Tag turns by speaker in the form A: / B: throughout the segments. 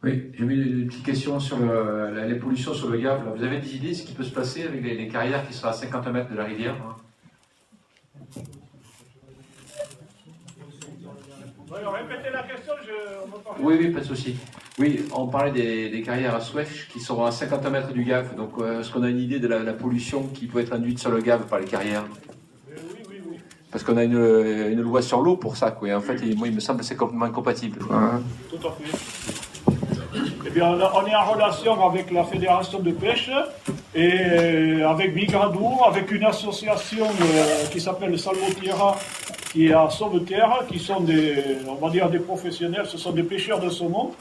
A: Oui, j'ai mis une petite question sur les pollutions sur le Gave. Vous avez des idées de ce qui peut se passer avec les carrières qui sont à 50 mètres de la rivière, hein?
B: Alors, répétez la question, on va parler.
A: Oui, oui, pas de souci. Oui, on parlait des carrières à Swèche qui sont à 50 mètres du Gave. Donc, est-ce qu'on a une idée de la pollution qui peut être induite sur le Gave par les carrières?
B: Oui.
A: Parce qu'on a une loi sur l'eau pour ça, quoi. Et en fait, moi, il me semble que c'est complètement incompatible. Hein.
B: Tout à fait. Eh bien, on est en relation avec la Fédération de pêche et avec Migradour, avec une association qui s'appelle Salvatierra, qui est à Sauveterre, qui sont on va dire des professionnels, ce sont des pêcheurs de saumon.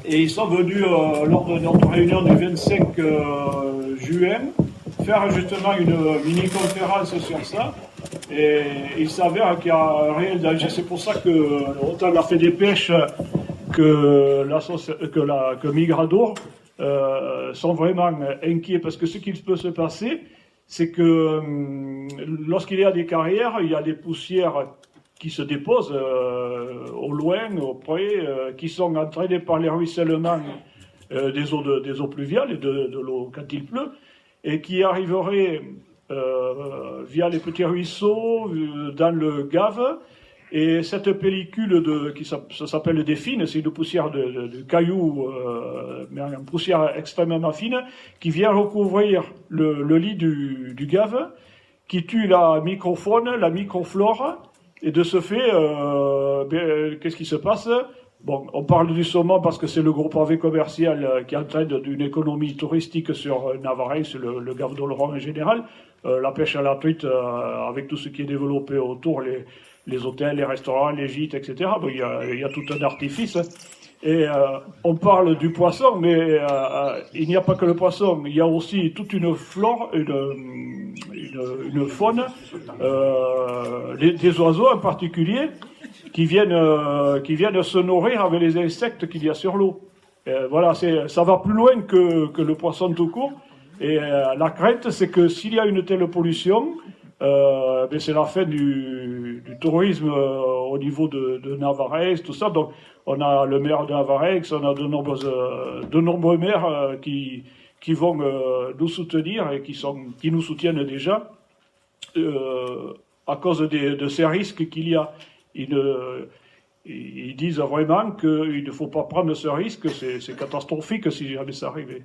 B: Et ils sont venus lors de notre réunion du 25 juin faire justement une mini-conférence sur ça. Et il s'avère qu'il y a un réel danger. C'est pour ça que autant la Fédépêche que Migradour sont vraiment inquiets, parce que ce qui peut se passer, c'est que lorsqu'il y a des carrières, il y a des poussières qui se déposent au loin, auprès, qui sont entraînées par les ruissellements des eaux pluviales et de l'eau quand il pleut, et qui arriveraient via les petits ruisseaux dans le Gave. Et cette pellicule ça s'appelle des fines, c'est une poussière de cailloux, mais une poussière extrêmement fine, qui vient recouvrir le lit du Gave, qui tue la microfaune, la microflore, et de ce fait, qu'est-ce qui se passe? Bon, on parle du saumon parce que c'est le gros pavé commercial qui entraîne d'une économie touristique sur Navarrais, sur le Gave d'Oloron en général. La pêche à la truite, avec tout ce qui est développé autour, les hôtels, les restaurants, les gîtes, etc. Bon, il y a tout un artifice. Et on parle du poisson, mais il n'y a pas que le poisson. Il y a aussi toute une flore, une faune, des oiseaux en particulier, qui viennent se nourrir avec les insectes qu'il y a sur l'eau. Voilà, ça va plus loin que le poisson tout court. Et la crainte, c'est que s'il y a une telle pollution, c'est la fin du tourisme au niveau de Navarrais, tout ça. Donc, on a le maire de Navarrais, on a de nombreux maires qui vont nous soutenir et qui nous soutiennent déjà à cause de ces risques qu'il y a. Ils disent vraiment qu'il ne faut pas prendre ce risque, c'est catastrophique si jamais ça arrivait.